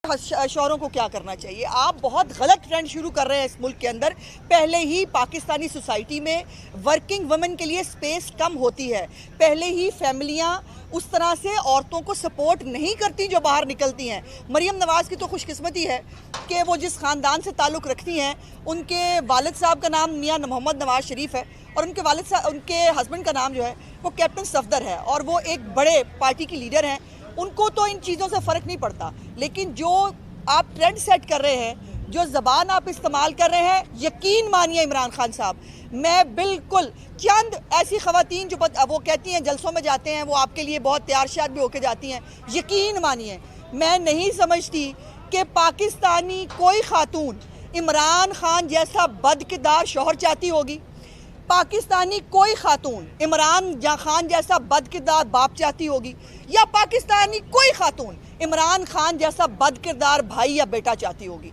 शौहरों को क्या करना चाहिए। आप बहुत गलत ट्रेंड शुरू कर रहे हैं इस मुल्क के अंदर। पहले ही पाकिस्तानी सोसाइटी में वर्किंग वुमेन के लिए स्पेस कम होती है, पहले ही फैमिलियां उस तरह से औरतों को सपोर्ट नहीं करती जो बाहर निकलती हैं। मरियम नवाज़ की तो खुशकिस्मती है कि वो जिस ख़ानदान से ताल्लुक़ रखती हैं, उनके वालिद साहब का नाम मियां मोहम्मद नवाज़ शरीफ है और उनके हस्बैंड का नाम जो है वो कैप्टन सफदर है और वो एक बड़े पार्टी की लीडर हैं। उनको तो इन चीज़ों से फ़र्क नहीं पड़ता, लेकिन जो आप ट्रेंड सेट कर रहे हैं, जो ज़बान आप इस्तेमाल कर रहे हैं, यकीन मानिए इमरान खान साहब, मैं बिल्कुल चंद ऐसी ख़वातीन जो वो कहती हैं जलसों में जाते हैं, वो आपके लिए बहुत तैयार शाद भी होके जाती हैं, यकीन मानिए मैं नहीं समझती कि पाकिस्तानी कोई खातून इमरान खान जैसा बदकिरदार शौहर चाहती होगी, पाकिस्तानी कोई खातून इमरान खान जैसा बदकिरदार बाप चाहती होगी, या पाकिस्तानी कोई खातून इमरान खान जैसा बदकिरदार भाई या बेटा चाहती होगी।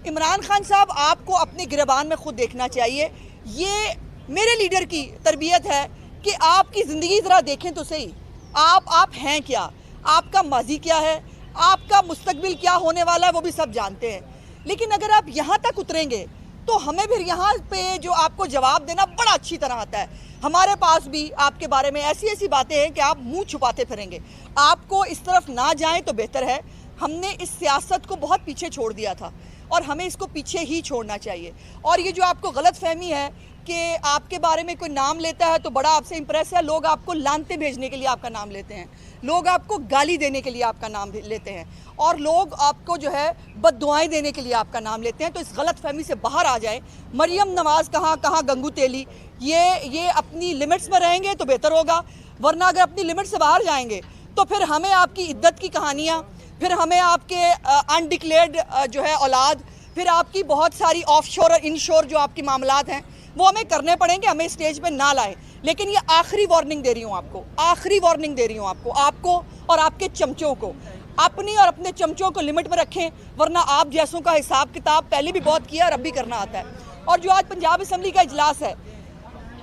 इमरान खान साहब, आपको अपने गिरबान में खुद देखना चाहिए। ये मेरे लीडर की तरबियत है कि आपकी ज़िंदगी ज़रा देखें तो सही, आप हैं क्या, आपका माजी क्या है, आपका मुस्तकबिल क्या होने वाला है, वो भी सब जानते हैं। लेकिन अगर आप यहाँ तक उतरेंगे तो हमें फिर यहाँ पे जो आपको जवाब देना बड़ा अच्छी तरह आता है। हमारे पास भी आपके बारे में ऐसी ऐसी बातें हैं कि आप मुंह छुपाते फिरेंगे। आपको इस तरफ ना जाएं तो बेहतर है। हमने इस सियासत को बहुत पीछे छोड़ दिया था और हमें इसको पीछे ही छोड़ना चाहिए। और ये जो आपको गलत फहमी है कि आपके बारे में कोई नाम लेता है तो बड़ा आपसे इंप्रेस है, लोग आपको लानते भेजने के लिए आपका नाम लेते हैं, लोग आपको गाली देने के लिए आपका नाम लेते हैं और लोग आपको जो है बद्दुआएं देने के लिए आपका नाम लेते हैं। तो इस गलत फहमी से बाहर आ जाए। मरियम नवाज़ कहाँ गंगू तेली, ये अपनी लिमिट्स में रहेंगे तो बेहतर होगा, वरना अगर अपनी लिमिट से बाहर जाएंगे तो फिर हमें आपकी इद्दत की कहानियाँ, फिर हमें आपके अनडिक्लेयर्ड जो है औलाद, फिर आपकी बहुत सारी ऑफशोर और इनशोर जो आपकी मामलात हैं वो हमें करने पड़ेंगे। हमें स्टेज पे ना लाए। लेकिन ये आखिरी वार्निंग दे रही हूँ आपको, आखिरी वार्निंग दे रही हूँ आपको और आपके चमचों को, अपनी और अपने चमचों को लिमिट में रखें, वरना आप जैसों का हिसाब किताब पहले भी बहुत किया और अब भी करना आता है। और जो आज पंजाब असम्बली का इजलास है,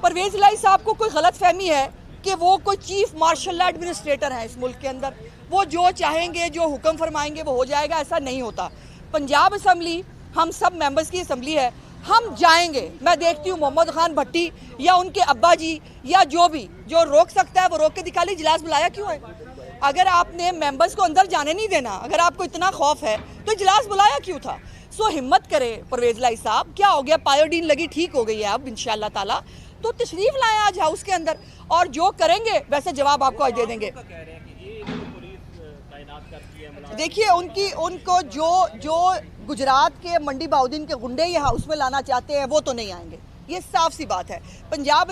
परवेज़ इलाही साहब को कोई गलत फहमी है कि वो कोई चीफ मार्शल एडमिनिस्ट्रेटर हैं इस मुल्क के अंदर, वो जो चाहेंगे, जो हुक्म फरमाएंगे वो हो जाएगा। ऐसा नहीं होता। पंजाब असम्बली हम सब मेंबर्स की असम्बली है, हम जाएंगे। मैं देखती हूँ मोहम्मद खान भट्टी या उनके अब्बा जी या जो रोक सकता है वो रोक के दिखा ली। इजलास बुलाया क्यों है? अगर आपने मेंबर्स को अंदर जाने नहीं देना, अगर आपको इतना खौफ है तो इजलास बुलाया क्यों था? सो हिम्मत करें परवेज़ इलाही साहब, क्या हो गया, पायोडीन लगी ठीक हो गई है अब इंशाअल्लाह ताला, तो तशरीफ लाएं आज हाउस के अंदर और जो करेंगे वैसे जवाब आपको आज दे देंगे। देखिए उनको जो गुजरात के मंडी बाउद्दीन के गुंडे ये हाउस में लाना चाहते हैं वो तो नहीं आएंगे, ये साफ सी बात है। पंजाब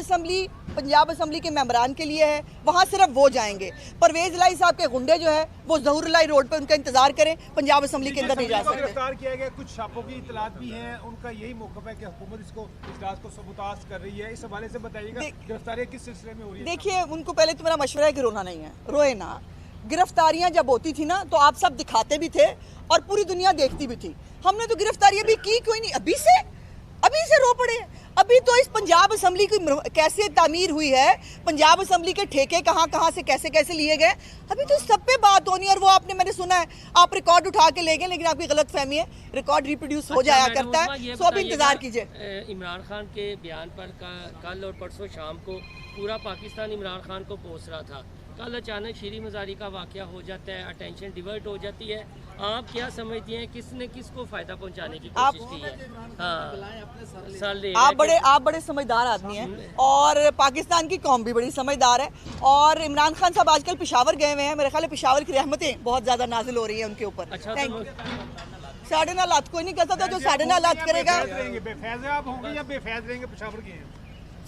असम्बली के मेंबरान के लिए है, वहाँ सिर्फ वो जाएंगे। परवेज़ इलाही साहब के गुंडे जो है वो ज़हूर इलाही रोड पे उनका इंतजार करें, पंजाब असम्बली के अंदर नहीं जा सकते। गिरफ्तार किया गया, कुछ छापों की इतलात भी हैं, उनका यही मौक़िफ़ है कि हुकूमत इसको इजलास को सबूताज कर रही है। इस हवाले से बताइएगा गिरफ्तारियाँ किस सिलसिले में हो रही है? देखिए, उनको पहले तो मेरा मशवरा है कि रोना नहीं है, रोए ना। गिरफ्तारियां जब होती थी ना तो आप सब दिखाते भी थे और पूरी दुनिया देखती भी थी। हमने तो गिरफ्तारियां भी की, कोई नहीं, अभी से रो पड़े। अभी तो इस पंजाब असम्बली की कैसे तामीर हुई है, पंजाब असम्बली के ठेके कहाँ से कैसे लिए गए, अभी तो सब पे बात होनी है। और वो मैंने सुना है आप रिकॉर्ड उठा के ले गए, लेकिन आपकी गलत फहमी है, रिकॉर्ड रिप्रोड्यूस हो जाया करता है। सो अब इंतजार कीजिए। इमरान खान के बयान पर कल और परसों शाम को पूरा पाकिस्तान इमरान खान को कोस रहा था। कल अचानक शीरी मज़ारी का वाक़या हो जाता है, अटेंशन डिवर्ट हो जाती है। आप क्या समझती हैं किसने किसको फ़ायदा पहुंचाने की कोशिश की है? हाँ, आप बड़े समझदार आदमी हैं और पाकिस्तान की कौम भी बड़ी समझदार है। और इमरान खान साहब आजकल पेशावर गए हुए हैं, मेरे ख्याल है पेशावर की रहमतें बहुत ज़्यादा नाजिल हो रही हैं उनके ऊपर। अच्छा, साढ़े ना लात कोई नहीं कहता था, जो साढ़े ना लात करेगा। बेफैज़ आप होंगे या बेफैज़ रहेंगे पेशावर के हैं?